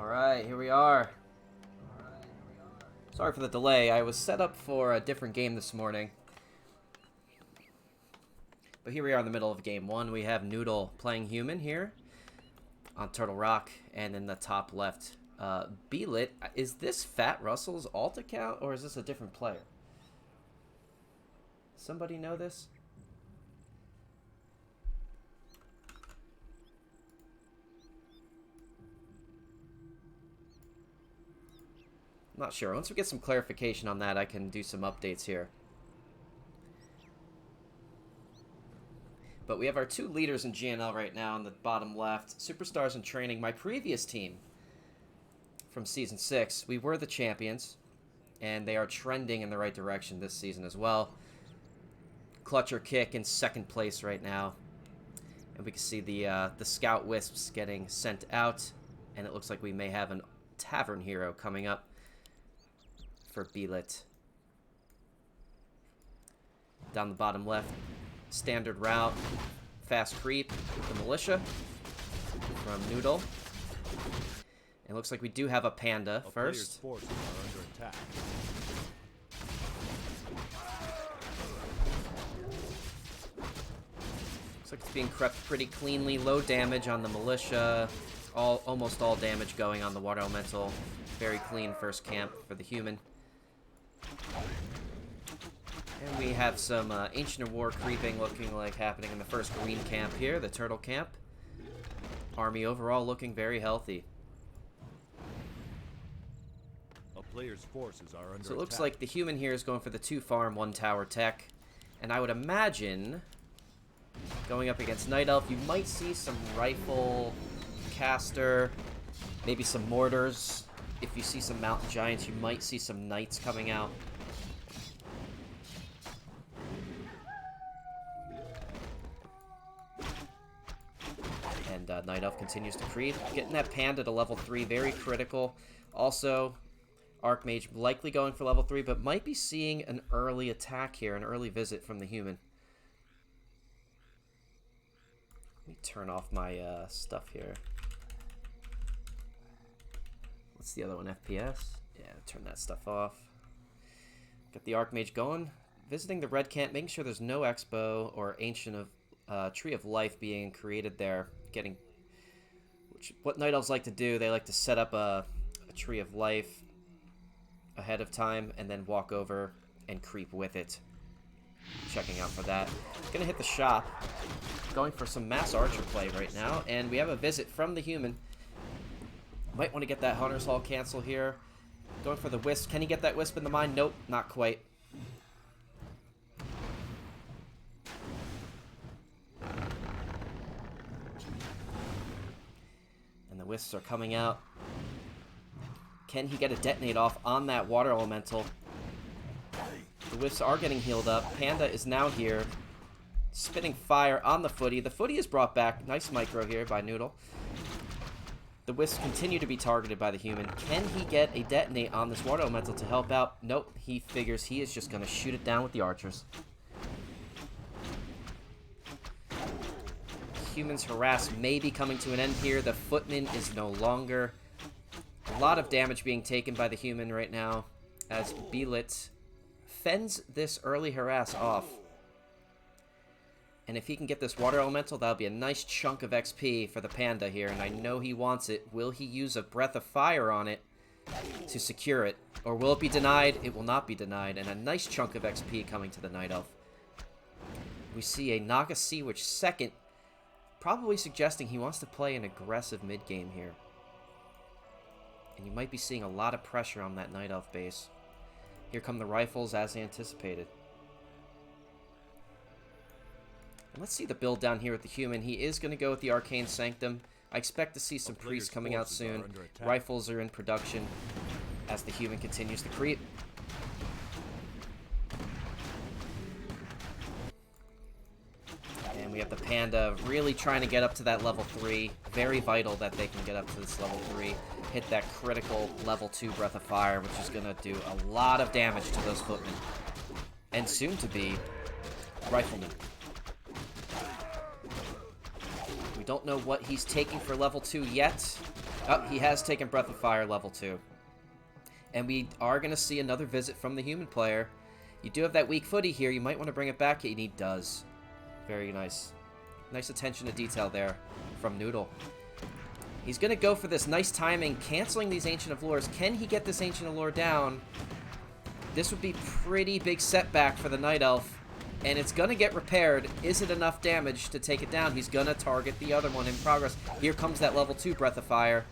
Alright, here we are. Sorry for the delay. I was set up for a different game this morning. But here we are in the middle of game one. We have Nudal playing human here on Turtle Rock. And in the top left, BeLit. Is this Fat Russell's alt account or is this a different player? Somebody know this? Not sure. Once we get some clarification on that, I can do some updates here. But we have our two leaders in GNL right now on the bottom left. Superstars in training. My previous team from Season 6, we were the champions. And they are trending in the right direction this season as well. Clutcher Kick in second place right now. And we can see the Scout Wisps getting sent out. And it looks like we may have a Tavern Hero coming up for BeLit. Down the bottom left, standard route, fast creep, the militia from Nudal. It looks like we do have a panda first. Forces are under attack. Looks like it's being crept pretty cleanly. Low damage on the militia. Almost all damage going on the water elemental. Very clean first camp for the human. And we have some Ancient War creeping looking like happening in the first green camp here, the turtle camp. Army overall looking very healthy. A player's forces are under So it looks attack. like the human here is going for the 2 farm, 1 tower tech. And I would imagine, going up against Night Elf, you might see some rifle caster, maybe some mortars. If you see some mountain giants, you might see some knights coming out. And Night Elf continues to creep. Getting that panda to level 3, very critical. Also, Archmage likely going for level 3, but might be seeing an early attack here, an early visit from the human. Let me turn off my stuff here. What's the other one? FPS? Yeah, turn that stuff off. Got the Archmage going. Visiting the red camp, making sure there's no Expo or Ancient of Tree of Life being created there. What Night Elves like to do, they like to set up a Tree of Life ahead of time and then walk over and creep with it. Checking out for that. Gonna hit the shop. Going for some mass archer play right now. And we have a visit from the human. Might want to get that Hunter's Hall cancel here. Going for the Wisp. Can he get that Wisp in the mine? Nope, not quite. And the Wisps are coming out. Can he get a detonate off on that water elemental? The Wisps are getting healed up. Panda is now here. Spitting fire on the footy. The footy is brought back. Nice micro here by Nudal. The Wisps continue to be targeted by the human. Can he get a detonate on this water elemental to help out? Nope. He figures he is just going to shoot it down with the archers. Human's harass may be coming to an end here. The footman is no longer. A lot of damage being taken by the human right now as BeLit fends this early harass off. And if he can get this water elemental, that'll be a nice chunk of XP for the panda here. And I know he wants it. Will he use a breath of fire on it to secure it? Or will it be denied? It will not be denied. And a nice chunk of XP coming to the Night Elf. We see a Naga Sea Witch second, probably suggesting he wants to play an aggressive mid-game here. And you might be seeing a lot of pressure on that Night Elf base. Here come the rifles as anticipated. And let's see the build down here with the human. He is going to go with the Arcane Sanctum. I expect to see some priests coming out soon. Rifles are in production as the human continues to creep. And we have the panda really trying to get up to that level 3. Very vital that they can get up to this level 3. Hit that critical level 2 Breath of Fire, which is going to do a lot of damage to those footmen. And soon to be riflemen. We don't know what he's taking for level 2 yet. Oh, he has taken Breath of Fire level 2. And we are going to see another visit from the human player. You do have that weak footy here. You might want to bring it back, and he does. Very nice. Nice attention to detail there from Nudal. He's going to go for this nice timing, canceling these Ancient of Lures. Can he get this Ancient of Lure down? This would be pretty big setback for the Night Elf. And it's going to get repaired. Is it enough damage to take it down? He's going to target the other one in progress. Here comes that level 2 Breath of Fire.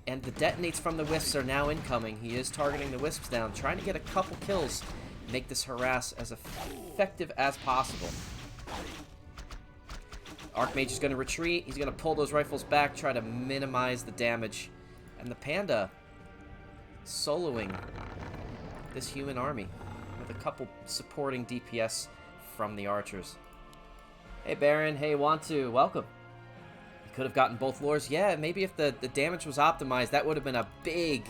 And the detonates from the Wisps are now incoming. He is targeting the Wisps down, trying to get a couple kills. Make this harass as effective as possible. Archmage is going to retreat. He's going to pull those rifles back, try to minimize the damage. And the Panda soloing this human army with a couple supporting DPS from the archers. Hey Baron, hey Want2, welcome. You could have gotten both lures. Yeah, maybe if the damage was optimized, that would have been a big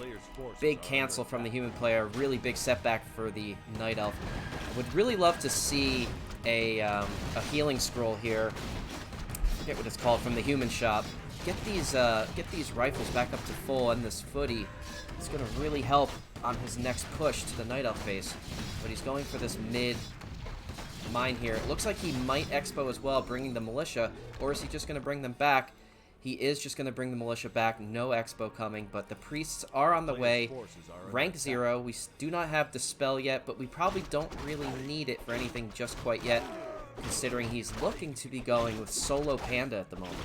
cancel from the human player. Really big setback for the Night Elf. Would really love to see a healing scroll here. I forget what it's called, from the human shop. Get these rifles back up to full and this footy. It's going to really help on his next push to the Night Elf base. But he's going for this mid mine here. It looks like he might expo as well, bringing the militia. Or is he just going to bring them back? He is just going to bring the militia back. No expo coming, but the priests are on the way. Rank 0. We do not have Dispel yet, but we probably don't really need it for anything just quite yet, considering he's looking to be going with solo Panda at the moment.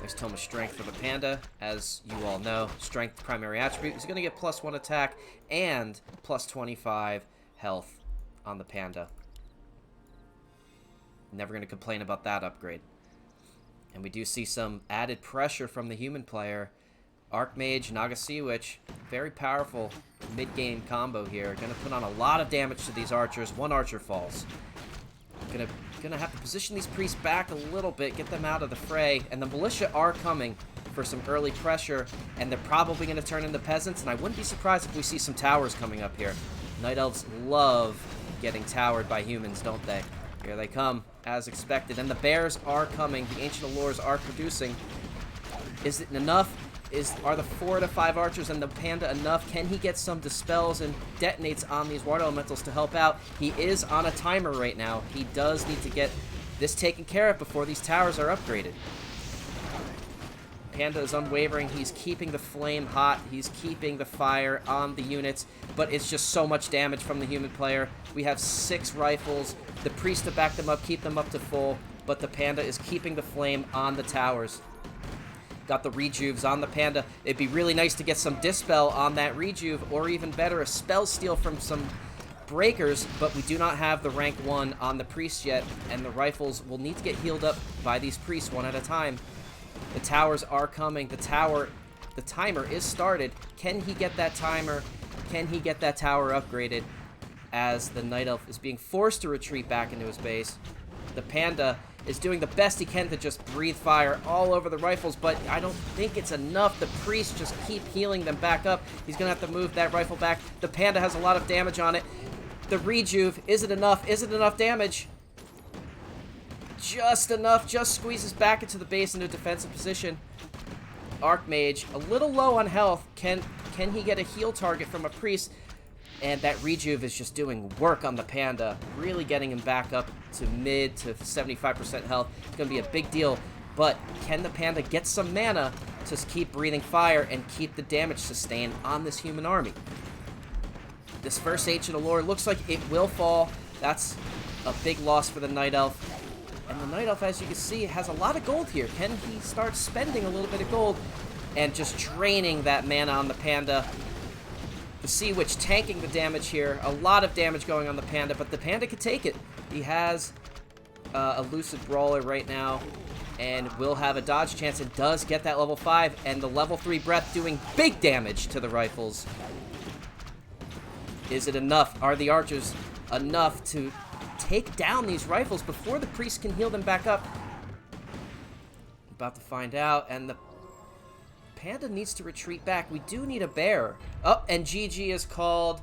Nice Tome of Strength for the Panda. As you all know, Strength primary attribute. He's going to get +1 attack and +25 health on the Panda. Never going to complain about that upgrade. And we do see some added pressure from the human player. Archmage, Naga Sea Witch, very powerful mid-game combo here. Going to put on a lot of damage to these archers. One archer falls. Gonna have to position these priests back a little bit, get them out of the fray, and the militia are coming for some early pressure, and they're probably going to turn into peasants, and I wouldn't be surprised if we see some towers coming up here. Night Elves love getting towered by humans, don't they? Here they come, as expected, and the bears are coming. The Ancient Allures are producing. Is it enough? Are the 4 to 5 archers and the Panda enough? Can he get some dispels and detonates on these water elementals to help out? He is on a timer right now. He does need to get this taken care of before these towers are upgraded. Panda is unwavering. He's keeping the flame hot. He's keeping the fire on the units, but it's just so much damage from the human player. We have 6 rifles. The priest to back them up, keep them up to full, but the Panda is keeping the flame on the towers. Got the rejuves on the Panda. It'd be really nice to get some dispel on that rejuve, or even better, a spell steal from some breakers, but we do not have the rank 1 on the priest yet, and the rifles will need to get healed up by these priests one at a time. The towers are coming. The timer is started. Can he get that timer? Can he get that tower upgraded? As the Night Elf is being forced to retreat back into his base. The Panda is doing the best he can to just breathe fire all over the rifles, but I don't think it's enough. The priests just keep healing them back up. He's going to have to move that rifle back. The Panda has a lot of damage on it. The rejuve, is it enough? Is it enough damage? Just enough. Just squeezes back into the base into a defensive position. Archmage, a little low on health. Can he get a heal target from a priest? And that rejuve is just doing work on the Panda, really getting him back up to mid to 75% health. It's going to be a big deal, but can the Panda get some mana to keep breathing fire and keep the damage sustained on this human army? This first Ancient Allure looks like it will fall. That's a big loss for the Night Elf. And the Night Elf, as you can see, has a lot of gold here. Can he start spending a little bit of gold and just draining that mana on the Panda? The Sea Witch tanking the damage here. A lot of damage going on the Panda, but the Panda can take it. He has a Lucid Brawler right now and will have a dodge chance and does get that level 5, and the level 3 Breath doing big damage to the rifles. Is it enough? Are the archers enough to take down these rifles before the priest can heal them back up? About to find out, and the Panda needs to retreat back. We do need a bear. Oh, and GG is called.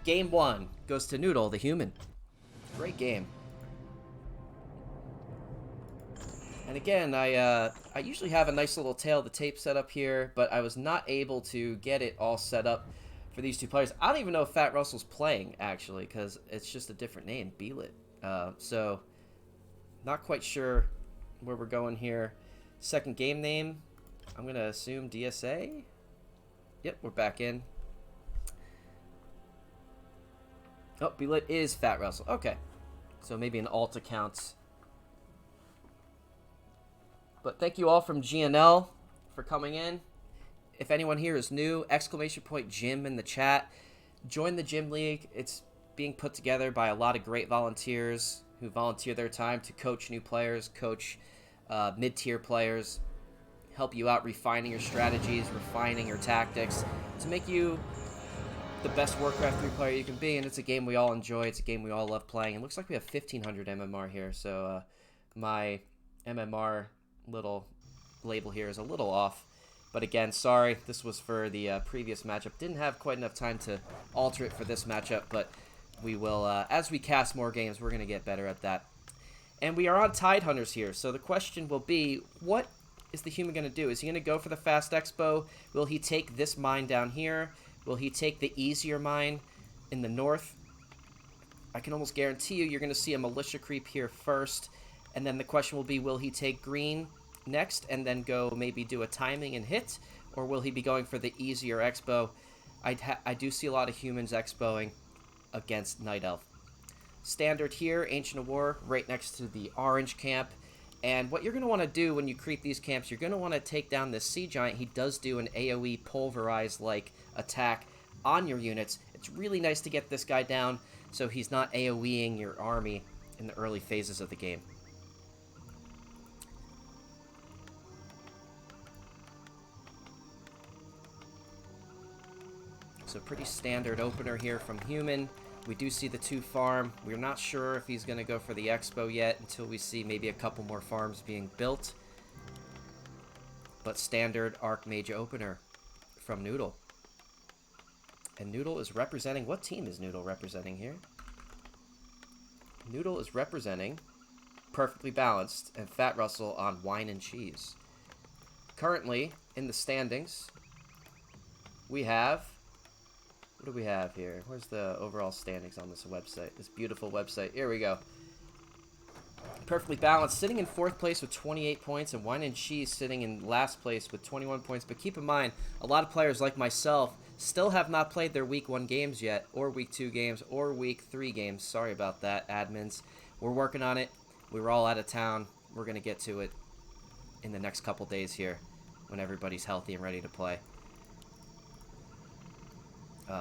Game 1 goes to Nudal, the human. Great game. And again, I usually have a nice little tail of the tape set up here, but I was not able to get it all set up for these two players. I don't even know if Fat Russell's playing, actually, because it's just a different name, BeLit. So, not quite sure where we're going here. Second game name, I'm going to assume DSA. Yep, we're back in. Oh, BeLit is Fat Russell. Okay. So maybe an alt account. But thank you all from GNL for coming in. If anyone here is new, !gym in the chat. Join the Gym League. It's being put together by a lot of great volunteers who volunteer their time to coach new players, coach mid-tier players, help you out refining your strategies, refining your tactics to make you the best Warcraft 3 player you can be. And it's a game we all enjoy. It's a game we all love playing. It looks like we have 1,500 MMR here, so my MMR little label here is a little off. But again, sorry, this was for the previous matchup. Didn't have quite enough time to alter it for this matchup, but we will, as we cast more games, we're going to get better at that. And we are on Tide Hunters here, so the question will be, what is the human going to do? Is he going to go for the Fast Expo? Will he take this mine down here? Will he take the easier mine in the north? I can almost guarantee you're going to see a militia creep here first, and then the question will be, will he take green next and then go maybe do a timing and hit, or will he be going for the easier expo? I do see a lot of humans expoing against Night Elf. Standard here, Ancient of War, right next to the orange camp. And what you're going to want to do when you creep these camps, you're going to want to take down this Sea Giant. He does do an AoE pulverize-like attack on your units. It's really nice to get this guy down so he's not AoEing your army in the early phases of the game. So pretty standard opener here from Human. We do see the 2 farm. We're not sure if he's going to go for the Expo yet until we see maybe a couple more farms being built. But standard Archmage opener from Nudal. And Nudal is representing... What team is Nudal representing here? Nudal is representing Perfectly Balanced and Fat Russell on Wine and Cheese. Currently, in the standings, we have... What do we have here? Where's the overall standings on this website? This beautiful website. Here we go. Perfectly Balanced, sitting in 4th place with 28 points, and Wine and Cheese sitting in last place with 21 points. But keep in mind, a lot of players like myself still have not played their Week 1 games yet, or Week 2 games, or Week 3 games. Sorry about that, admins. We're working on it. We were all out of town. We're going to get to it in the next couple days here when everybody's healthy and ready to play.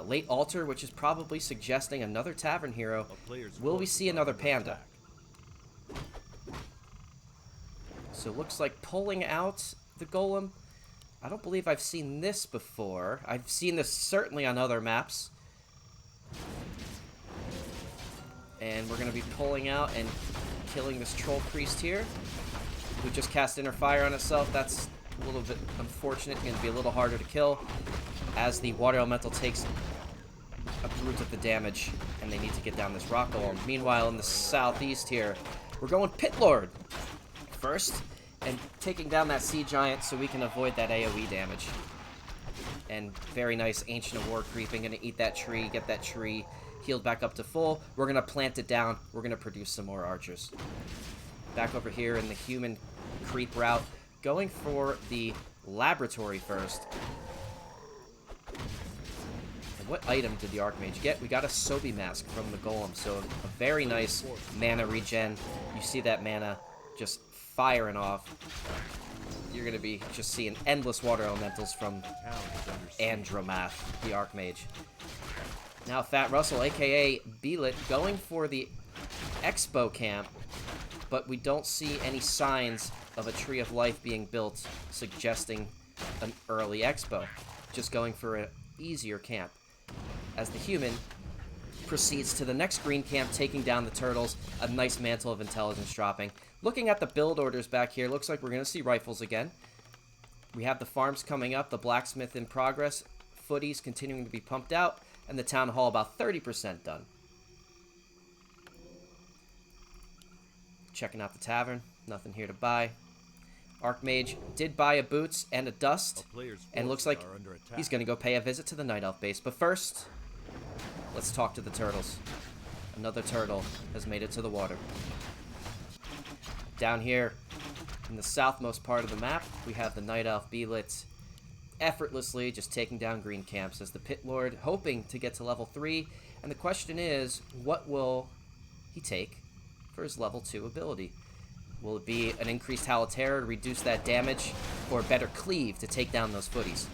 Late Altar, which is probably suggesting another Tavern Hero. Will we see another Panda? So looks like pulling out the Golem. I don't believe I've seen this before. I've seen this certainly on other maps. And we're going to be pulling out and killing this Troll Priest here, who just cast Inner Fire on itself. That's a little bit unfortunate. Going to be a little harder to kill as the Water Elemental takes a brute of the damage, and they need to get down this Rock Golem. Meanwhile, in the southeast here, we're going Pit Lord first, and taking down that Sea Giant so we can avoid that AoE damage. And very nice Ancient of War creeping, gonna eat that tree, get that tree healed back up to full. We're gonna plant it down, we're gonna produce some more archers. Back over here in the human creep route, going for the laboratory first. What item did the Archmage get? We got a Sobi Mask from the Golem, so a very nice mana regen. You see that mana just firing off. You're going to be just seeing endless water elementals from Andromath, the Archmage. Now Fat Russell, aka BeLit, going for the Expo camp, but we don't see any signs of a Tree of Life being built, suggesting an early Expo. Just going for an easier camp. As the human proceeds to the next green camp, taking down the turtles, a nice Mantle of Intelligence dropping. Looking at the build orders back here, looks like we're going to see rifles again. We have the farms coming up, the blacksmith in progress, footies continuing to be pumped out, and the town hall about 30% done. Checking out the tavern, nothing here to buy. Archmage did buy a boots and a A dust, player's and looks forces like are under attack. he's going to go pay a visit to the Night Elf base. But first, let's talk to the turtles. Another turtle has made it to the water. Down here, in the southmost part of the map, we have the Night Elf BeLit effortlessly just taking down green camps as the Pit Lord, hoping to get to level 3. And the question is, what will he take for his level 2 ability? Will it be an increased Howl of Terror to reduce that damage, or better Cleave to take down those footies?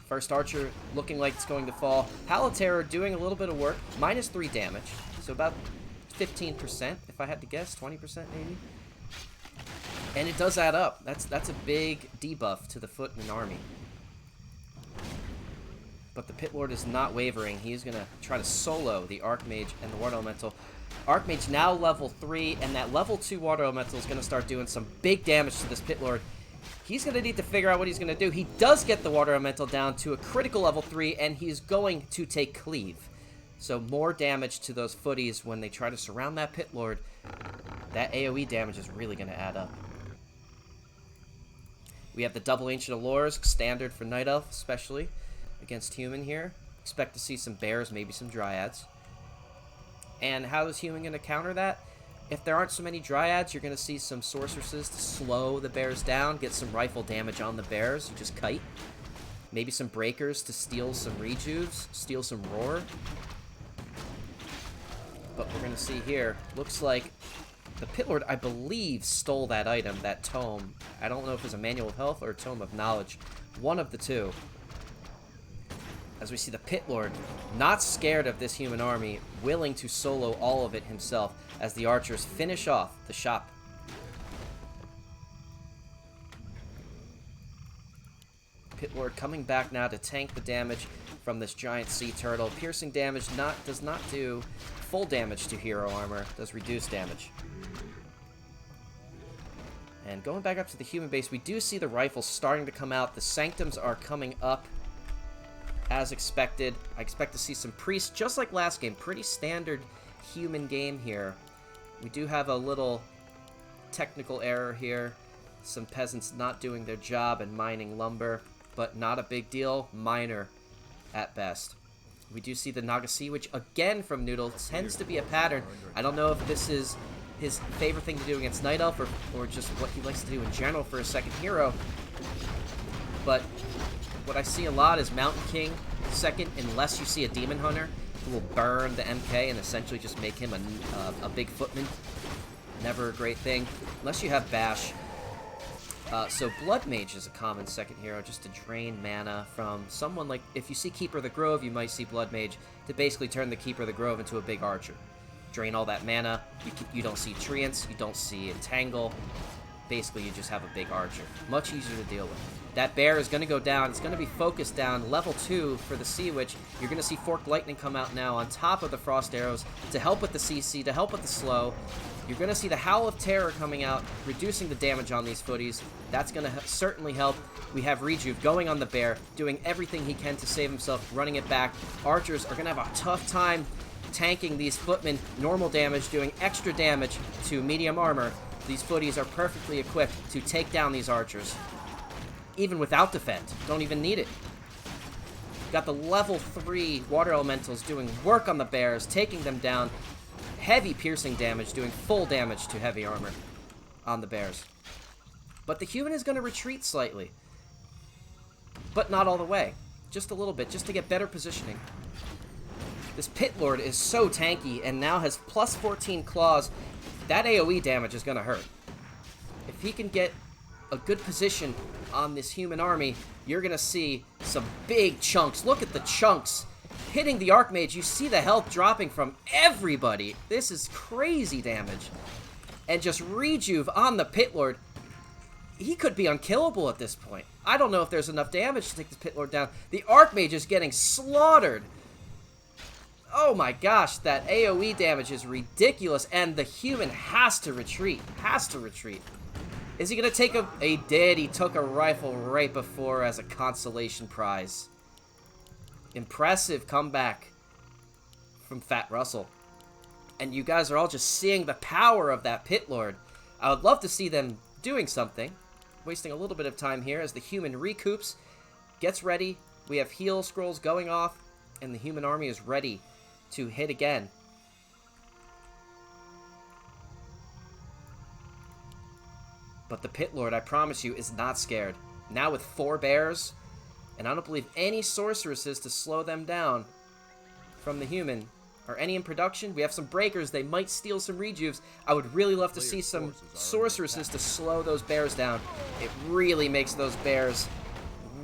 First Archer looking like it's going to fall. Howl of Terror doing a little bit of work. -3 damage, so about 15% if I had to guess, 20% maybe. And it does add up. That's a big debuff to the Footman army. But the Pit Lord is not wavering. He's going to try to solo the Archmage and the Water Elemental. Archmage now level 3, and that level 2 Water Elemental is going to start doing some big damage to this Pit Lord. He's going to need to figure out what he's going to do. He does get the Water Elemental down to a critical level 3, and he's going to take Cleave. So more damage to those footies when they try to surround that Pit Lord. That AoE damage is really going to add up. We have the double Ancient Allures, standard for Night Elf, especially against Human here. Expect to see some bears, maybe some dryads. And how is Human going to counter that? If there aren't so many dryads, you're going to see some sorceresses to slow the bears down, get some rifle damage on the bears. You just kite. Maybe some breakers to steal some rejuves, steal some roar. But we're going to see here, looks like the Pit Lord, I believe, stole that item, that tome. I don't know if it's a Manual of Health or a Tome of Knowledge. One of the two. As we see the Pit Lord, not scared of this human army, willing to solo all of it himself as the archers finish off the shop. Pit Lord coming back now to tank the damage from this giant sea turtle. Piercing damage does not do full damage to hero armor, does reduce damage. And going back up to the human base, we do see the rifles starting to come out. The Sanctums are coming up as expected. I expect to see some priests, just like last game. Pretty standard human game here. We do have a little technical error here. Some peasants not doing their job and mining lumber, but not a big deal. Minor at best. We do see the Nagasi, which again from Nudal tends to be a pattern. I don't know if this is his favorite thing to do against Night Elf or just what he likes to do in general for a second hero. But what I see a lot is Mountain King second, unless you see a Demon Hunter who will burn the MK and essentially just make him a big footman. Never a great thing, unless you have Bash. So Blood Mage is a common second hero just to drain mana from someone like, if you see Keeper of the Grove, you might see Blood Mage to basically turn the Keeper of the Grove into a big archer. Drain all that mana, you don't see Treants, you don't see Entangle, basically you just have a big archer. Much easier to deal with. That bear is going to go down, it's going to be focused down, level 2 for the Sea Witch. You're going to see Forked Lightning come out now on top of the Frost Arrows to help with the CC, to help with the slow. You're going to see the Howl of Terror coming out, reducing the damage on these footies. That's going to certainly help. We have Rejuve going on the bear, doing everything he can to save himself, running it back. Archers are going to have a tough time tanking these footmen. Normal damage, doing extra damage to medium armor. These footies are perfectly equipped to take down these archers. Even without defend. Don't even need it. Got the level 3 Water Elementals doing work on the bears, taking them down. Heavy piercing damage, doing full damage to heavy armor on the bears. But the human is going to retreat slightly. But not all the way. Just a little bit, just to get better positioning. This Pit Lord is so tanky and now has plus 14 claws. That AoE damage is going to hurt. If he can get a good position on this human army, you're going to see some big chunks. Look at the chunks hitting the Archmage. You see the health dropping from everybody. This is crazy damage. And just Rejuve on the Pit Lord. He could be unkillable at this point. I don't know if there's enough damage to take this Pit Lord down. The Archmage is getting slaughtered. Oh my gosh, that AoE damage is ridiculous, and the human has to retreat. Has to retreat. Is he going to take a... He did. He took a rifle right before as a consolation prize. Impressive comeback from Fat Russell. And you guys are all just seeing the power of that Pit Lord. I would love to see them doing something. wasting a little bit of time here as the human recoups, gets ready. We have heal scrolls going off, and the human army is ready to hit again. But the Pit Lord, I promise you, is not scared. Now with 4 bears, and I don't believe any sorceresses to slow them down from the human. Or any in production. We have some breakers. They might steal some rejuves. I would really love to see some sorceresses to slow those bears down. It really makes those bears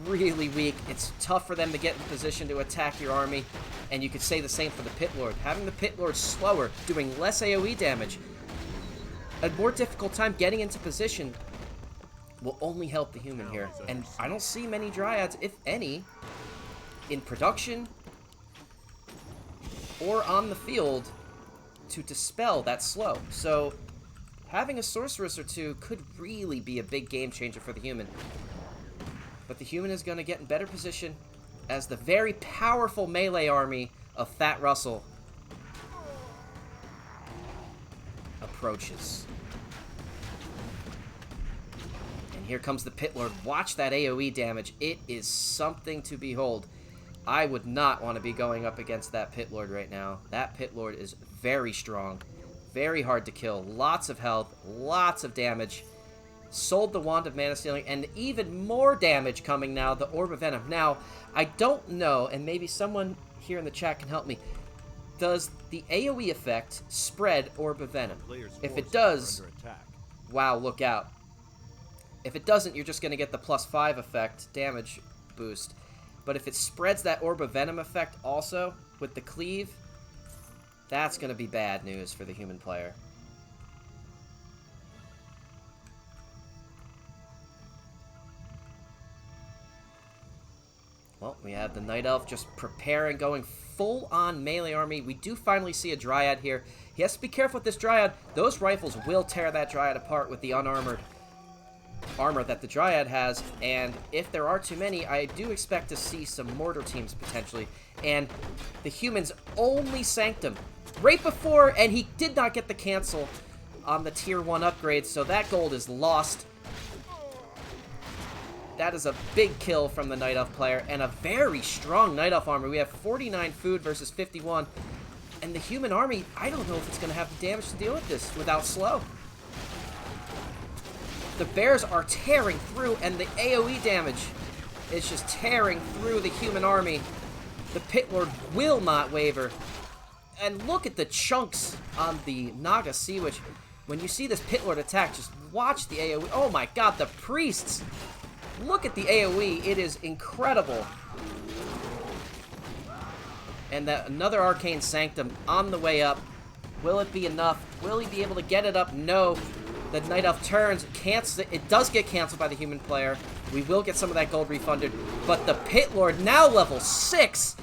really weak. It's tough for them to get in position to attack your army. And you could say the same for the Pit Lord. Having the Pit Lord slower, doing less AoE damage, a more difficult time getting into position will only help the human here. And I don't see many Dryads, if any, in production or on the field to dispel that slow. So having a sorceress or two could really be a big game changer for the human. But the human is going to get in better position as the very powerful melee army of Fat Russell approaches. And here comes the Pit Lord. Watch that AoE damage. It is something to behold. I would not want to be going up against that Pit Lord right now. That Pit Lord is very strong. Very hard to kill. Lots of health. Lots of damage. Sold the Wand of Mana Stealing. And even more damage coming now. The Orb of Venom. Now, I don't know, and maybe someone here in the chat can help me. Does the AoE effect spread Orb of Venom? If it does, wow, look out. If it doesn't, you're just going to get the +5 effect damage boost. But if it spreads that Orb of Venom effect also with the cleave, that's going to be bad news for the human player. Well, we have the Night Elf just preparing, going full-on melee army. We do finally see a Dryad here. He has to be careful with this Dryad. Those rifles will tear that Dryad apart with the unarmored armor that the Dryad has, and if there are too many, I do expect to see some mortar teams potentially. And the human's only Sanctum right before, and he did not get the cancel on the tier 1 upgrade, so that gold is lost. That is a big kill from the Night Elf player, and a very strong Night Elf armor. We have 49 food versus 51, and the human army, I don't know if it's going to have the damage to deal with this without slow. The bears are tearing through, and the AoE damage is just tearing through the human army. The Pit Lord will not waver. And look at the chunks on the Naga Sea Witch. When you see this Pit Lord attack, just watch the AoE. Oh my god, the priests! Look at the AoE. It is incredible. And another Arcane Sanctum on the way up. Will it be enough? Will he be able to get it up? No. The Night Elf turns, cancels it. It does get canceled by the human player. We will get some of that gold refunded. But the Pit Lord, now level 6.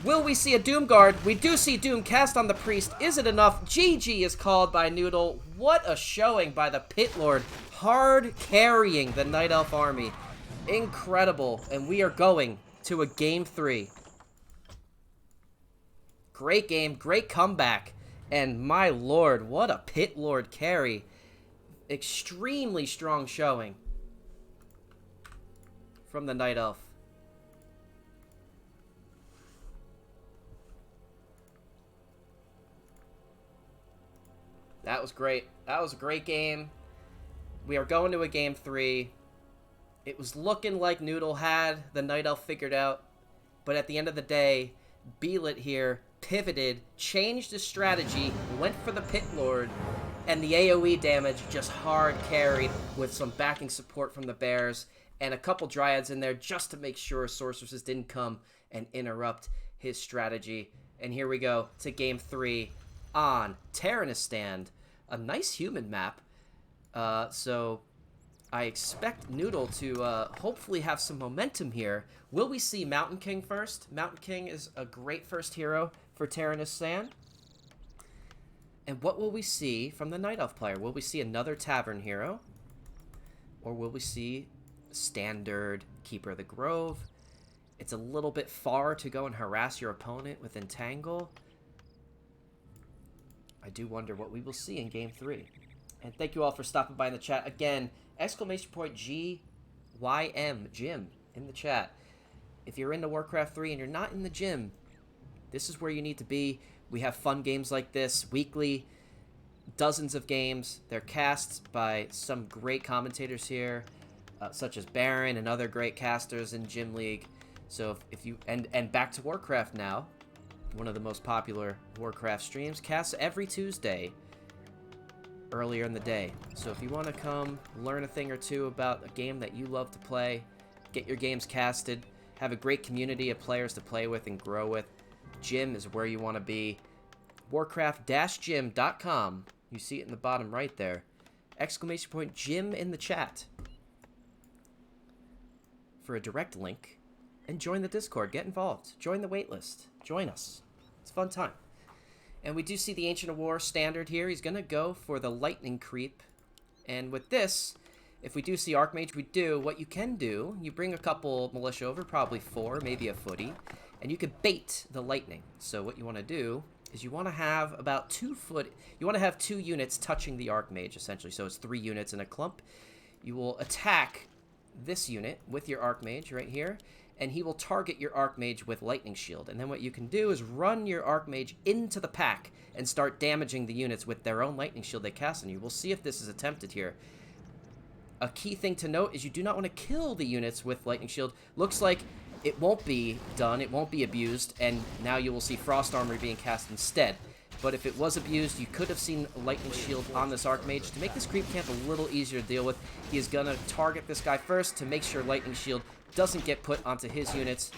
Will we see a Doom Guard? We do see Doom cast on the Priest. Is it enough? GG is called by Nudal. What a showing by the Pit Lord. Hard carrying the Night Elf army. Incredible. And we are going to a Game 3. Great game. Great comeback. And my lord, what a Pit Lord carry. Extremely strong showing from the Night Elf. That was great. That was a great game. We are going to a Game 3. It was looking like Nudal had the Night Elf figured out, but at the end of the day, BeLit here pivoted, changed his strategy, went for the Pit Lord, and the AoE damage just hard carried with some backing support from the bears and a couple Dryads in there just to make sure sorceresses didn't come and interrupt his strategy. And here we go to Game 3 on Terranistan. A nice human map. So I expect Nudal to hopefully have some momentum here. Will we see Mountain King first? Mountain King is a great first hero for Terranistan. And what will we see from the Night Elf player? Will we see another Tavern hero? Or will we see standard Keeper of the Grove? It's a little bit far to go and harass your opponent with Entangle. I do wonder what we will see in Game 3. And thank you all for stopping by in the chat. Again, exclamation point GYM, Gym, in the chat. If you're into Warcraft 3 and you're not in the gym, this is where you need to be. We have fun games like this weekly, dozens of games. They're cast by some great commentators here, such as Baron and other great casters in Gym League. So if you and Back to Warcraft now, one of the most popular Warcraft streams, casts every Tuesday earlier in the day. So if you want to come learn a thing or two about a game that you love to play, get your games casted, have a great community of players to play with and grow with, Gym is where you want to be. Warcraft-gym.com. You see it in the bottom right there. Exclamation point Gym in the chat for a direct link. And join the Discord. Get involved. Join the waitlist. Join us. It's a fun time. And we do see the Ancient of War standard here. He's going to go for the Lightning Creep. And with this, if we do see Archmage, we do. What you can do, you bring a couple militia over, probably 4, maybe a footy, and you could bait the Lightning. So what you want to do is you want to have about 2 foot... You want to have 2 units touching the Archmage, essentially. So it's 3 units in a clump. You will attack this unit with your Archmage right here, and he will target your Archmage with Lightning Shield. And then what you can do is run your Archmage into the pack and start damaging the units with their own Lightning Shield they cast on you. We'll see if this is attempted here. A key thing to note is you do not want to kill the units with Lightning Shield. Looks like it won't be done, it won't be abused, and now you will see Frost Armor being cast instead. But if it was abused, you could have seen a Lightning Shield on this Archmage. To make this creep camp a little easier to deal with, he is going to target this guy first to make sure Lightning Shield doesn't get put onto his units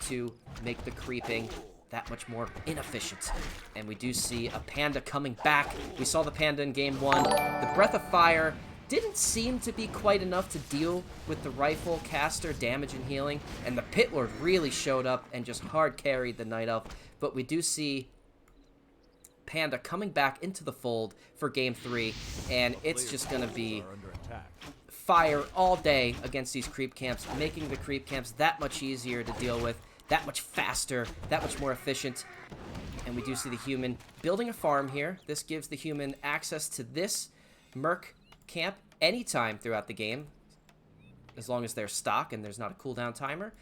to make the creeping that much more inefficient. And we do see a Panda coming back. We saw the Panda in Game 1. The Breath of Fire didn't seem to be quite enough to deal with the Rifle caster damage and healing, and the Pit Lord really showed up and just hard carried the Night Elf. But we do see Panda coming back into the fold for Game 3, and it's just going to be fire all day against these creep camps, making the creep camps that much easier to deal with, that much faster, that much more efficient. And we do see the human building a farm here. This gives the human access to this Merc camp anytime throughout the game, as long as there's stock and there's not a cooldown timer.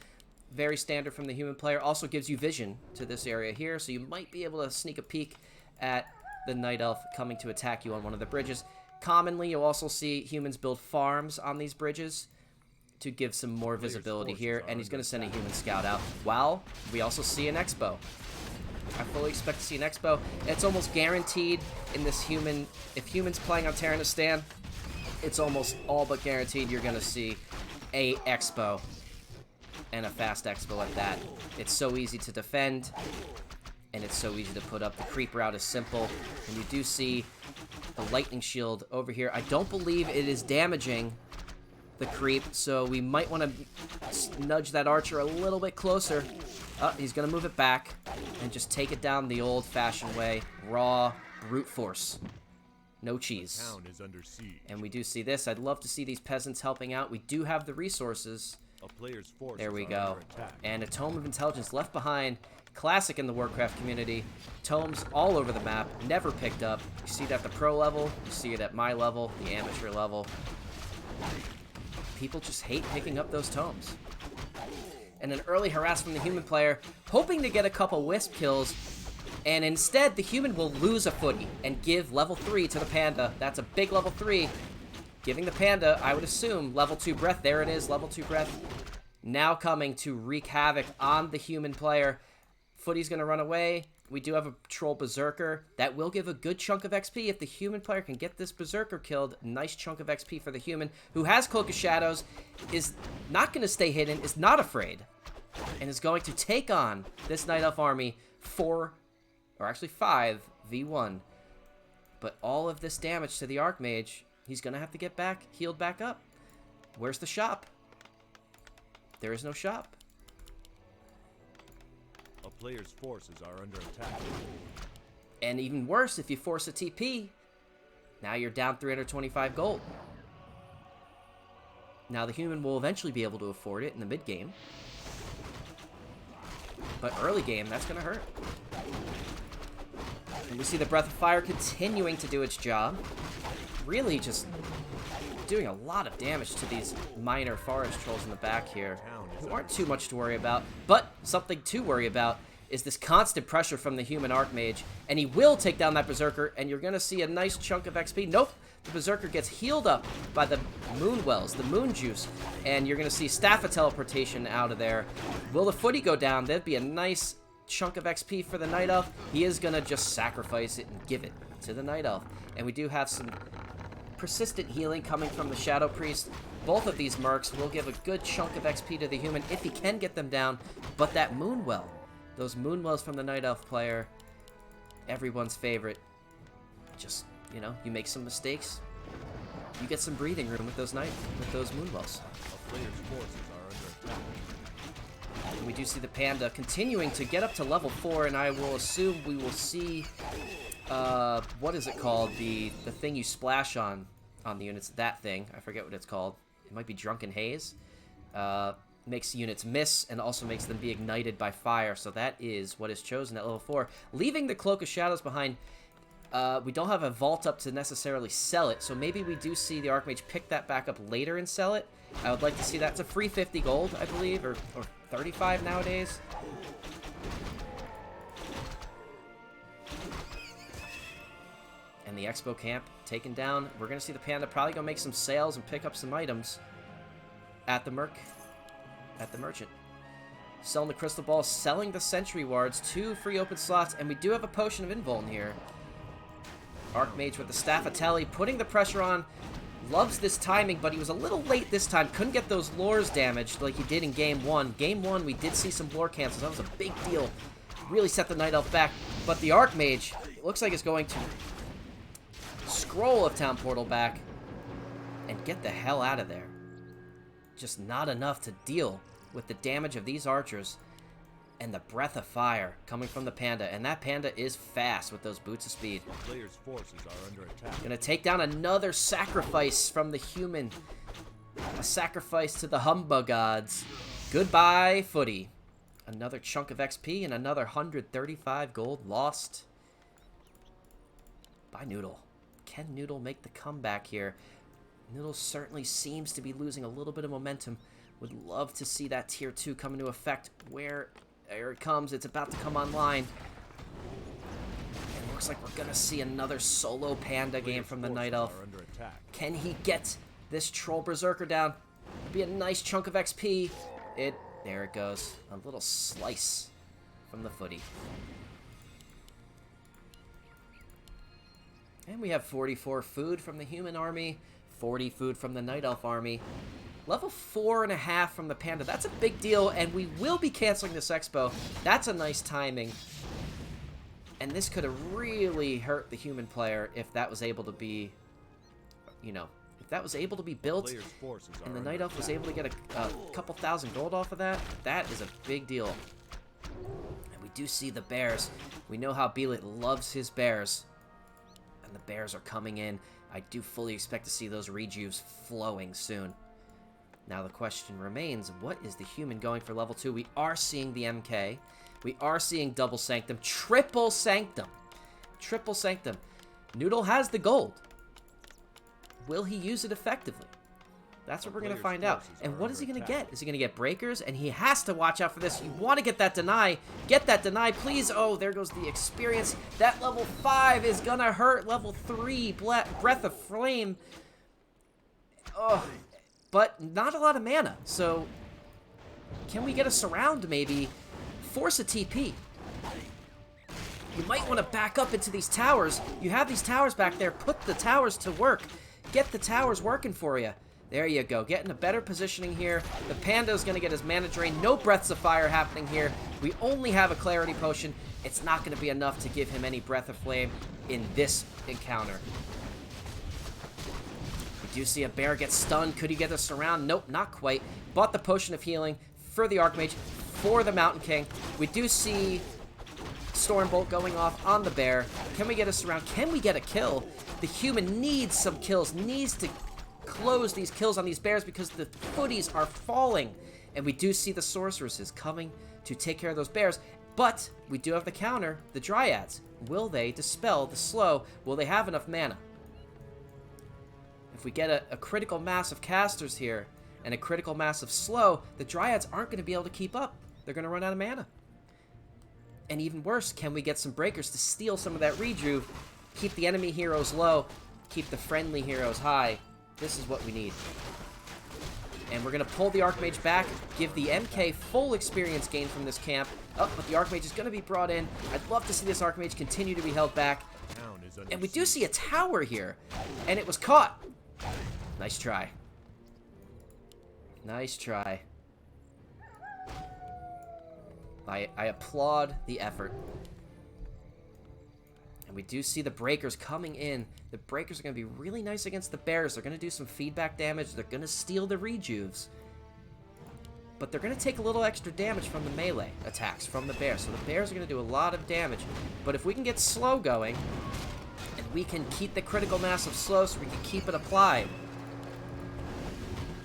Very standard from the human player. Also gives you vision to this area here, so you might be able to sneak a peek at the Night Elf coming to attack you on one of the bridges. Commonly, you'll also see humans build farms on these bridges to give some more visibility here, and he's going to send a human scout out. While we also see an Expo. I fully expect to see an Expo. It's almost guaranteed in this human... If humans playing on Tyrannistan, it's almost all but guaranteed you're going to see a Expo, and a fast Expo at that. It's so easy to defend, and it's so easy to put up. The creep route is simple, and you do see the Lightning Shield over here. I don't believe it is damaging the creep, so we might want to nudge that archer a little bit closer. He's going to move it back and just take it down the old-fashioned way. Raw, brute force. No cheese. The town is under siege. And we do see this. I'd love to see these peasants helping out. We do have the resources. A player's forces There we are go. under attack. And a Tome of Intelligence left behind. Classic in the Warcraft community. Tomes all over the map. Never picked up. You see it at the pro level. You see it at my level, the amateur level. People just hate picking up those tomes. And an early harass from the human player, hoping to get a couple wisp kills, and instead the human will lose a footy and give level 3 to the Panda. That's a big level 3. Giving the Panda, I would assume, level 2 breath. There it is, level 2 breath. Now coming to wreak havoc on the human player. Footy's going to run away. We do have a Troll Berserker. That will give a good chunk of XP if the human player can get this Berserker killed. Nice chunk of XP for the human, who has Cloak of Shadows, is not going to stay hidden, is not afraid, and is going to take on this Night Elf army 5v1. But all of this damage to the Archmage, he's going to have to get back, healed back up. Where's the shop? There is no shop. A player's forces are under attack. And even worse, if you force a TP, now you're down 325 gold. Now the human will eventually be able to afford it in the mid game. But early game, that's going to hurt. And we see the Breath of Fire continuing to do its job. Really just doing a lot of damage to these minor forest trolls in the back here, who aren't too much to worry about. But something to worry about is this constant pressure from the human Archmage, and he will take down that Berserker, and you're going to see a nice chunk of XP. Nope, the Berserker gets healed up by the Moon Wells, the Moon Juice, and you're going to see Staff of Teleportation out of there. Will the Footy go down? That'd be a nice chunk of XP for the Night Elf. He is going to just sacrifice it and give it to the Night Elf. And we do have some persistent healing coming from the Shadow Priest. Both of these mercs will give a good chunk of XP to the human if he can get them down, but that Moon Well, those Moon Wells from the Night Elf player, everyone's favorite. Just, you know, you make some mistakes, you get some breathing room with those Moon Wells. A player's forces are under attack. And we do see the Panda continuing to get up to level 4, and I will assume we will see, what is it called? The thing you splash on the units, that thing. I forget what it's called. It might be Drunken Haze. Makes units miss and also makes them be ignited by fire. So that is what is chosen at level 4. Leaving the Cloak of Shadows behind, we don't have a vault up to necessarily sell it, so maybe we do see the Archmage pick that back up later and sell it. I would like to see that. It's a free 50 gold, I believe, or 35 nowadays. And the Expo camp taken down. We're going to see the Panda probably going to make some sales and pick up some items at the merchant. Selling the Crystal Ball, selling the Sentry Wards, 2 free open slots, and we do have a Potion of Invuln here. Archmage with the Staff of Tele, putting the pressure on. Loves this timing, but he was a little late this time. Couldn't get those lures damaged like he did in Game 1. Game 1, we did see some lore cancels. That was a big deal. Really set the Night Elf back. But the Archmage, it looks like it's going to scroll of Town Portal back and get the hell out of there. Just not enough to deal with the damage of these archers and the breath of fire coming from the Panda. And that Panda is fast with those boots of speed. The player's forces are under attack. Gonna take down another sacrifice from the human. A sacrifice to the Humba gods. Goodbye, Footy. Another chunk of XP and another 135 gold lost by Nudal. Can Nudal make the comeback here? Nudal certainly seems to be losing a little bit of momentum. Would love to see that tier 2 come into effect. There it comes. It's about to come online. It looks like we're going to see another solo Panda game from the Night Elf. Can he get this Troll Berserker down? It'd be a nice chunk of XP. There it goes. A little slice from the Footy. And we have 44 food from the human army, 40 food from the Night Elf army. Level 4.5 from the Panda. That's a big deal, and we will be canceling this expo. That's a nice timing. And this could have really hurt the human player if that was able to be, you know, if that was able to be built and the Night Elf was able to get a couple thousand gold off of that. That is a big deal. And we do see the bears. We know how BeLit loves his bears. And the bears are coming in. I do fully expect to see those rejuves flowing soon. Now the question remains, what is the human going for level 2? We are seeing the MK. We are seeing double Sanctum. Triple Sanctum. Triple Sanctum. Nudal has the gold. Will he use it effectively? That's what we're going to find out. And what is he going to get? Is he going to get breakers? And he has to watch out for this. You want to get that deny. Get that deny, please. Oh, there goes the experience. That level 5 is going to hurt. Level 3, Breath of Flame. Oh, but not a lot of mana. So, can we get a surround maybe? Force a TP. You might want to back up into these towers. You have these towers back there. Put the towers to work. Get the towers working for you. There you go. Getting a better positioning here. The Panda is going to get his mana drain. No Breaths of Fire happening here. We only have a Clarity Potion. It's not going to be enough to give him any Breath of Flame in this encounter. We do see a bear get stunned. Could he get a surround? Nope, not quite. Bought the Potion of Healing for the Archmage, for the Mountain King. We do see Stormbolt going off on the bear. Can we get a surround? Can we get a kill? The human needs some kills. Needs to close these kills on these bears because the footies are falling. And we do see the sorceresses coming to take care of those bears. But we do have the counter, the Dryads. Will they dispel the slow? Will they have enough mana? If we get a critical mass of casters here and a critical mass of slow, the Dryads aren't going to be able to keep up. They're going to run out of mana. And even worse, can we get some breakers to steal some of that rejuve, keep the enemy heroes low, keep the friendly heroes high? This is what we need. And we're going to pull the Archmage back, give the MK full experience gain from this camp. Oh, but the Archmage is going to be brought in. I'd love to see this Archmage continue to be held back. And we do see a tower here. And it was caught. Nice try. Nice try. I applaud the effort. And we do see the breakers coming in. The breakers are going to be really nice against the bears. They're going to do some feedback damage. They're going to steal the rejuves. But they're going to take a little extra damage from the melee attacks from the bears. So the bears are going to do a lot of damage. But if we can get slow going, and we can keep the critical mass of slow so we can keep it applied,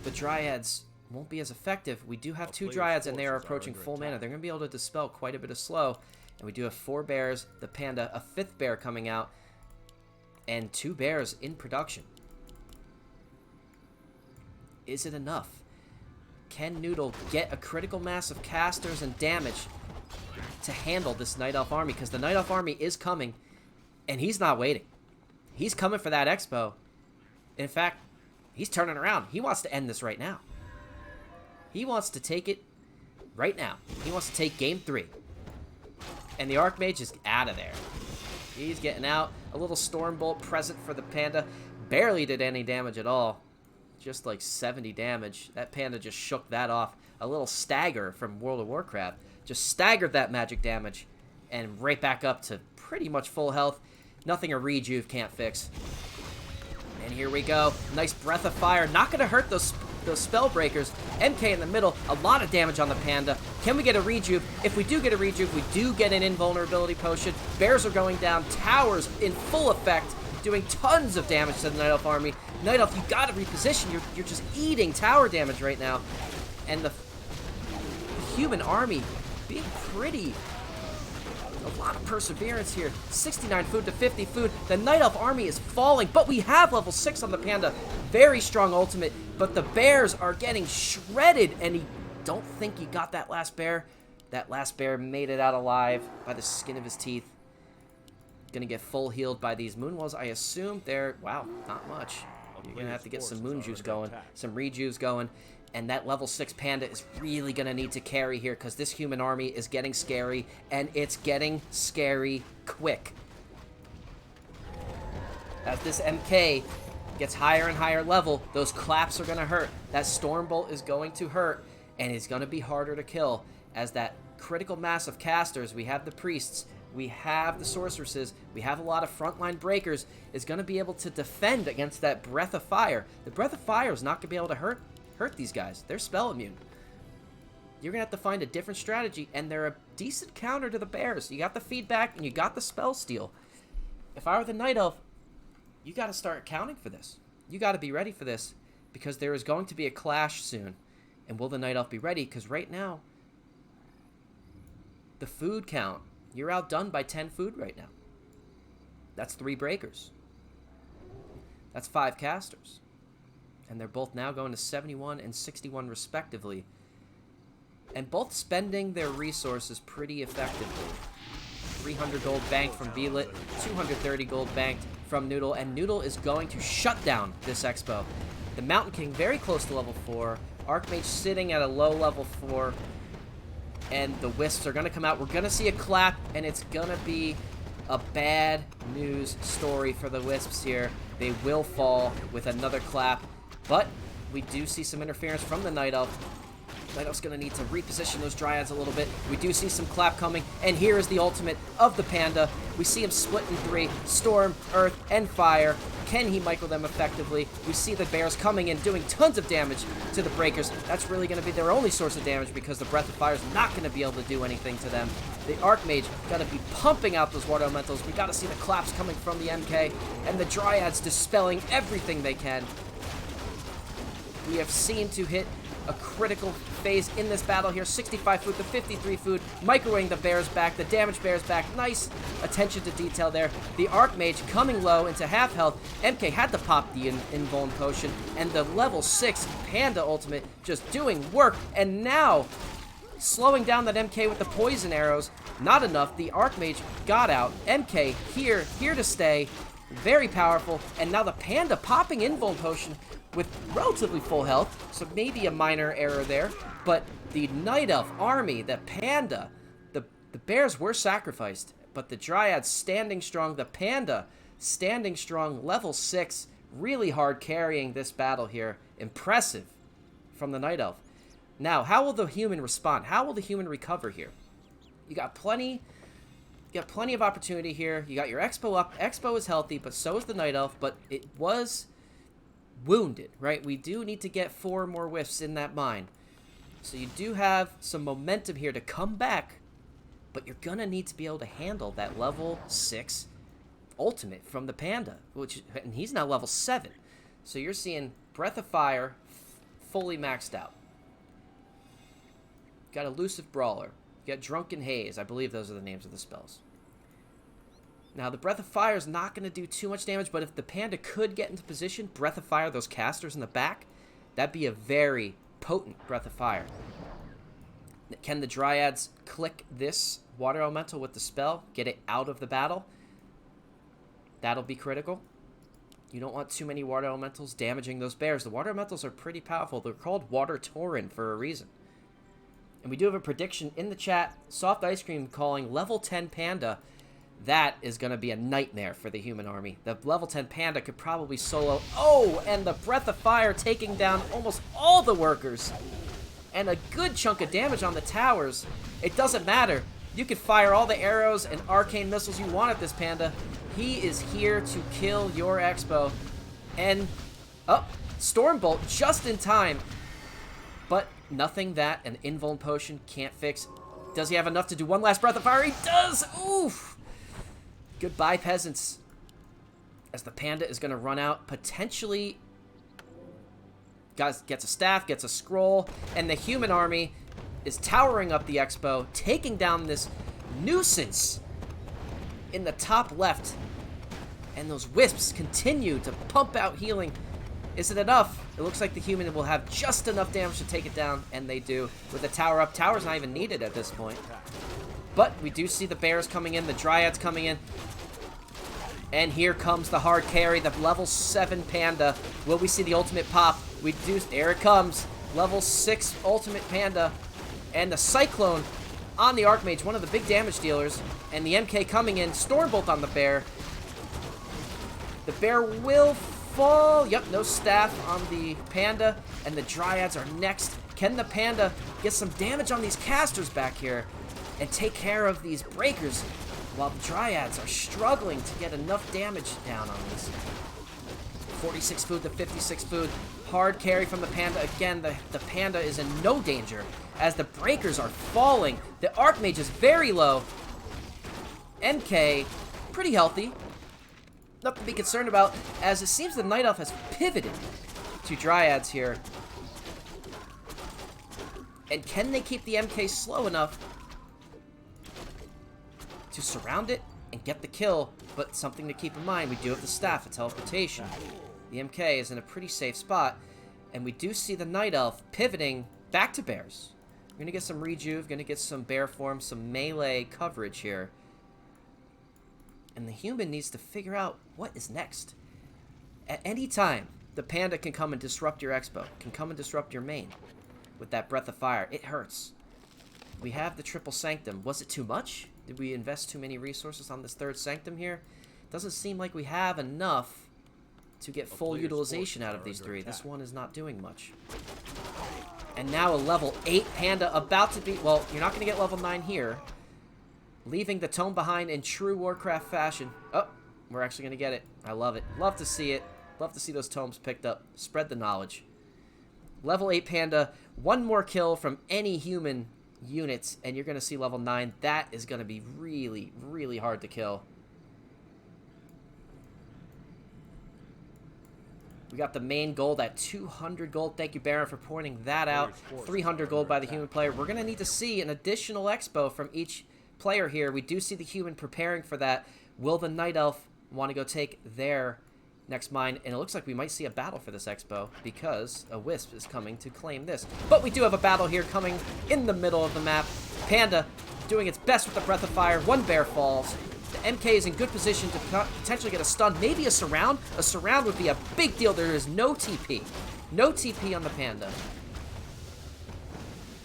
the Dryads won't be as effective. We do have 2 Dryads, and they are approaching full mana. They're going to be able to dispel quite a bit of slow. And we do have 4 bears, the panda, a 5th bear coming out, and 2 bears in production. Is it enough? Can Nudal get a critical mass of casters and damage to handle this Night Elf army? Because the Night Elf army is coming, and he's not waiting. He's coming for that expo. In fact, he's turning around. He wants to end this right now. He wants to take it right now. He wants to take game 3. And the Archmage is out of there. He's getting out. A little Stormbolt present for the panda. Barely did any damage at all. Just like 70 damage. That panda just shook that off. A little stagger from World of Warcraft. Just staggered that magic damage. And right back up to pretty much full health. Nothing a rejuve can't fix. And here we go. Nice breath of fire. Not going to hurt those spell breakers. MK in the middle. A lot of damage on the panda. Can we get a rejuve? If we do get a rejuve, we do get an invulnerability potion. Bears are going down. Towers in full effect, doing tons of damage to the Night Elf army. Night Elf, you got to reposition. You're just eating tower damage right now. And the human army being pretty... A lot of perseverance here. 69 food to 50 food. The Night Elf army is falling, but we have level 6 on the panda. Very strong ultimate, but the bears are getting shredded, and he don't think he got that last bear. That last bear made it out alive by the skin of his teeth. Gonna get full healed by these moon walls. I assume they're... Wow, not much. You're gonna have to get some moon juice going, some rejuves going. And that level 6 panda is really going to need to carry here because this human army is getting scary, and it's getting scary quick. As this MK gets higher and higher level, those claps are going to hurt. That Stormbolt is going to hurt, and it's going to be harder to kill. As that critical mass of casters, we have the priests, we have the sorceresses, we have a lot of frontline breakers, is going to be able to defend against that breath of fire. The breath of fire is not going to be able to hurt these guys. They're spell immune. You're gonna have to find a different strategy, and they're a decent counter to the bears. You got the feedback and you got the spell steal. If I were the Night Elf, you got to start accounting for this. You got to be ready for this, because there is going to be a clash soon. And will the Night Elf be ready? Because right now, the food count, you're outdone by 10 food right now. That's 3 breakers. That's 5 casters. And they're both now going to 71 and 61 respectively. And both spending their resources pretty effectively. 300 gold banked from BeLit, 230 gold banked from Nudal, and Nudal is going to shut down this expo. The Mountain King very close to level 4, Archmage sitting at a low level 4, and the Wisps are going to come out. We're going to see a clap, and it's going to be a bad news story for the Wisps here. They will fall with another clap. But we do see some interference from the Night Elf. Night Elf's going to need to reposition those Dryads a little bit. We do see some clap coming, and here is the ultimate of the panda. We see him split in 3, Storm, Earth, and Fire. Can he micro them effectively? We see the bears coming in, doing tons of damage to the breakers. That's really going to be their only source of damage, because the Breath of Fire is not going to be able to do anything to them. The Archmage going to be pumping out those water elementals. We got to see the claps coming from the MK, and the Dryads dispelling everything they can. We have seemed to hit a critical phase in this battle here. 65 food to 53 food. Microwaving the bears back. The damaged bears back. Nice attention to detail there. The Archmage coming low into half health. MK had to pop the invuln potion. And the level 6 Panda ultimate just doing work. And now slowing down that MK with the poison arrows. Not enough. The Archmage got out. MK here to stay. Very powerful. And now the Panda popping invuln potion with relatively full health. So maybe a minor error there. But the Night Elf army, the Panda, the bears were sacrificed. But the Dryads standing strong. The Panda standing strong. Level 6. Really hard carrying this battle here. Impressive from the Night Elf. Now, how will the human respond? How will the human recover here? You got plenty of opportunity here. You got your Expo up. Expo is healthy, but so is the Night Elf, but it was wounded, right? We do need to get 4 more whiffs in that mine. So you do have some momentum here to come back, but you're going to need to be able to handle that level 6 ultimate from the Panda, and he's now level 7. So you're seeing Breath of Fire fully maxed out. Got Elusive Brawler. You got Drunken Haze. I believe those are the names of the spells. Now, the Breath of Fire is not going to do too much damage, but if the Panda could get into position, Breath of Fire, those casters in the back, that'd be a very potent Breath of Fire. Can the Dryads click this Water Elemental with the spell, get it out of the battle? That'll be critical. You don't want too many Water Elementals damaging those bears. The Water Elementals are pretty powerful. They're called Water Tauren for a reason. And we do have a prediction in the chat. Soft Ice Cream calling level 10 Panda. That is going to be a nightmare for the human army. The level 10 Panda could probably solo. Oh, and the Breath of Fire taking down almost all the workers. And a good chunk of damage on the towers. It doesn't matter. You can fire all the arrows and arcane missiles you want at this Panda. He is here to kill your Expo. And, Stormbolt just in time. But nothing that an invuln potion can't fix. Does he have enough to do one last Breath of Fire? He does! Oof! Goodbye, peasants. As the Panda is going to run out, potentially gets a staff, gets a scroll, and the human army is towering up the Expo, taking down this nuisance in the top left. And those wisps continue to pump out healing. Is it enough? It looks like the human will have just enough damage to take it down, and they do. With the tower up, tower's not even needed at this point. But we do see the bears coming in, the Dryads coming in. And here comes the hard carry, the level 7 Panda. Will we see the ultimate pop? We do. There it comes. Level 6 ultimate Panda. And the Cyclone on the Archmage, one of the big damage dealers. And the MK coming in. Stormbolt on the bear. The bear will fall. Yep, no staff on the Panda. And the Dryads are next. Can the Panda get some damage on these casters back here and take care of these breakers while the Dryads are struggling to get enough damage down on these? 46 food to 56 food. Hard carry from the Panda. Again, the Panda is in no danger as the breakers are falling. The Archmage is very low. MK, pretty healthy. Nothing to be concerned about, as it seems the Night Elf has pivoted to Dryads here. And can they keep the MK slow enough to surround it and get the kill? But something to keep in mind, we do have the staff of teleportation. The MK is in a pretty safe spot, and we do see the Night Elf pivoting back to bears. We're going to get some rejuve, going to get some bear form, some melee coverage here. And the human needs to figure out what is next. At any time, the Panda can come and disrupt your Expo, can come and disrupt your main with that Breath of Fire. It hurts. We have the triple Sanctum. Was it too much? Did we invest too many resources on this third Sanctum here? Doesn't seem like we have enough to get full utilization out of these three. This one is not doing much. And now a level 8 Panda about to be... Well, you're not going to get level 9 here. Leaving the tome behind in true Warcraft fashion. Oh, we're actually going to get it. I love it. Love to see it. Love to see those tomes picked up. Spread the knowledge. Level 8 Panda. One more kill from any human units, and you're going to see level 9. That is going to be really, really hard to kill. We got the main gold at 200 gold. Thank you, Baron, for pointing that out. 300 gold by the human player. We're going to need to see an additional expo from each player here. We do see the human preparing for that. Will the Night Elf want to go take their next mine? And it looks like we might see a battle for this expo because a Wisp is coming to claim this. But we do have a battle here coming in the middle of the map. Panda doing its best with the Breath of Fire. One bear falls. The MK is in good position to potentially get a stun, maybe a surround. A surround would be a big deal. There is no TP. No TP on the Panda.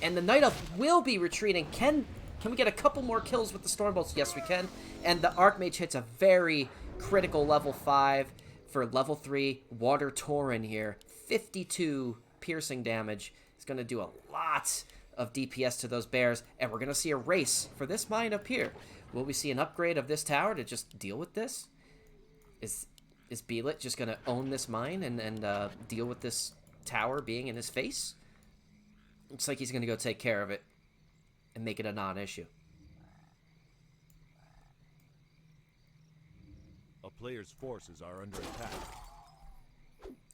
And the Night Elf will be retreating. Can we get a couple more kills with the Stormbolts? Yes, we can. And the Archmage hits a very critical level 5 for level 3 Water Tauren here. 52 piercing damage. It's going to do a lot of DPS to those bears. And we're going to see a race for this mine up here. Will we see an upgrade of this tower to just deal with this? Is BeLit just going to own this mine and deal with this tower being in his face? Looks like he's going to go take care of it and make it a non-issue. A player's forces are under attack.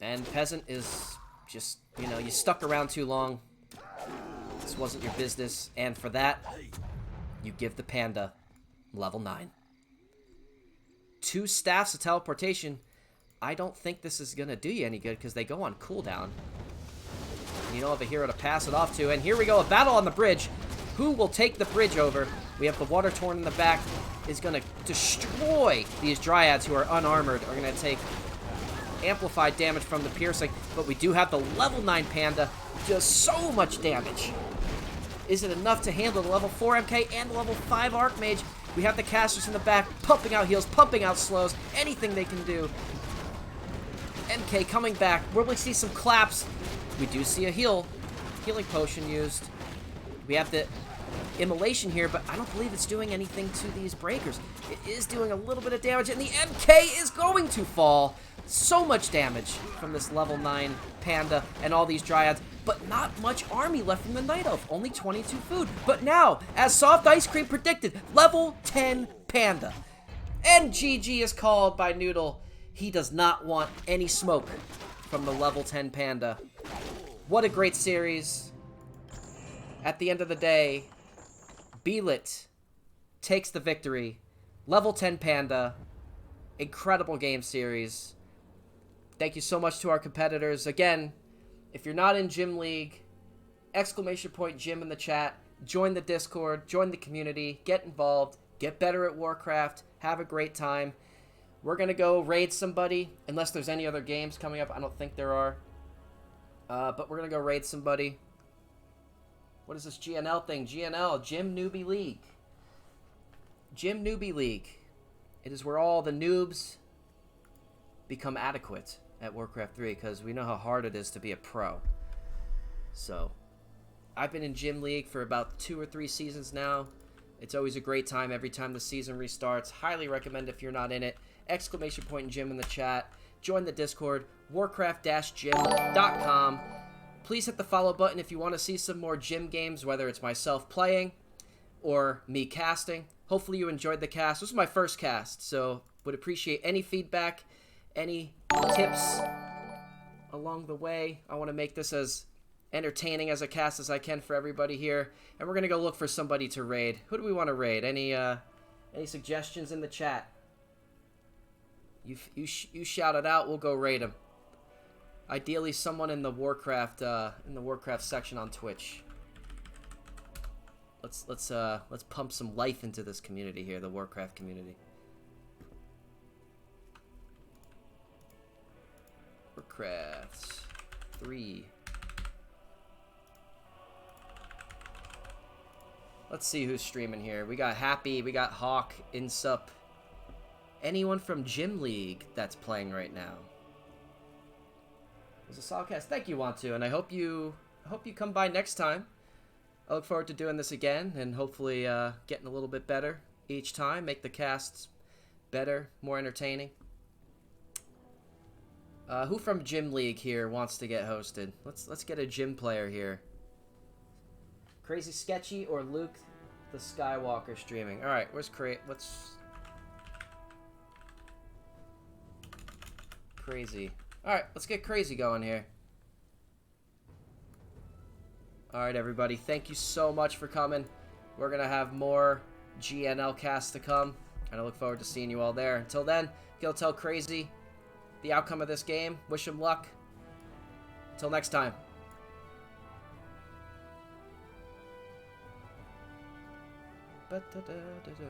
And Peasant is just, you know, you stuck around too long. This wasn't your business. And for that, you give the Panda level 9. 2 staffs of teleportation. I don't think this is going to do you any good because they go on cooldown. You don't have a hero to pass it off to. And here we go, a battle on the bridge. Who will take the bridge over? We have the Water Tauren in the back. Is going to destroy these Dryads who are unarmored. Are going to take amplified damage from the piercing. But we do have the level 9 Panda. Does so much damage. Is it enough to handle the level 4 MK and the level 5 Archmage? We have the casters in the back, pumping out heals, pumping out slows, anything they can do. MK coming back. Will we see some claps? We do see a healing potion used. We have the immolation here, but I don't believe it's doing anything to these breakers. It is doing a little bit of damage, and the MK is going to fall. So much damage from this level 9 Panda and all these Dryads, but not much army left from the Night Elf. Only 22 food. But now, as Soft Ice Cream predicted, level 10 Panda. And GG is called by Nudal. He does not want any smoke from the level 10 Panda. What a great series. At the end of the day, BeLit takes the victory. Level 10 Panda. Incredible game series. Thank you so much to our competitors. Again, if you're not in Gym League, !Gym in the chat. Join the Discord. Join the community. Get involved. Get better at Warcraft. Have a great time. We're going to go raid somebody. Unless there's any other games coming up. I don't think there are. But we're going to go raid somebody. What is this GNL thing? GNL. Gym Newbie League. Gym Newbie League. It is where all the noobs become adequate at Warcraft 3 because we know how hard it is to be a pro. So, I've been in Gym League for about 2 or 3 seasons now. It's always a great time every time the season restarts. Highly recommend if you're not in it. !Gym in the chat. Join the Discord. Warcraft-gym.com. Please hit the follow button if you want to see some more gym games, whether it's myself playing or me casting. Hopefully you enjoyed the cast. This was my first cast, so would appreciate any feedback, any tips along the way. I want to make this as entertaining as a cast as I can for everybody here. And we're going to go look for somebody to raid. Who do we want to raid? Any suggestions in the chat? You shout it out, we'll go raid them. Ideally someone in the Warcraft section on Twitch. Let's pump some life into this community here, the Warcraft community. Warcraft 3. Let's see who's streaming here. We got Happy, we got Hawk, Insup. Anyone from Gym League that's playing right now. It was a solid cast. Thank you, Want to, and I hope you come by next time. I look forward to doing this again and hopefully getting a little bit better each time. Make the casts better, more entertaining. Who from Gym League here wants to get hosted? Let's get a gym player here. Crazy Sketchy or Luke the Skywalker streaming. All right, where's Crazy? Alright, let's get crazy going here. Alright, everybody. Thank you so much for coming. We're going to have more GNL casts to come. And I look forward to seeing you all there. Until then, go tell Crazy the outcome of this game. Wish him luck. Until next time. Ba-da-da-da-da.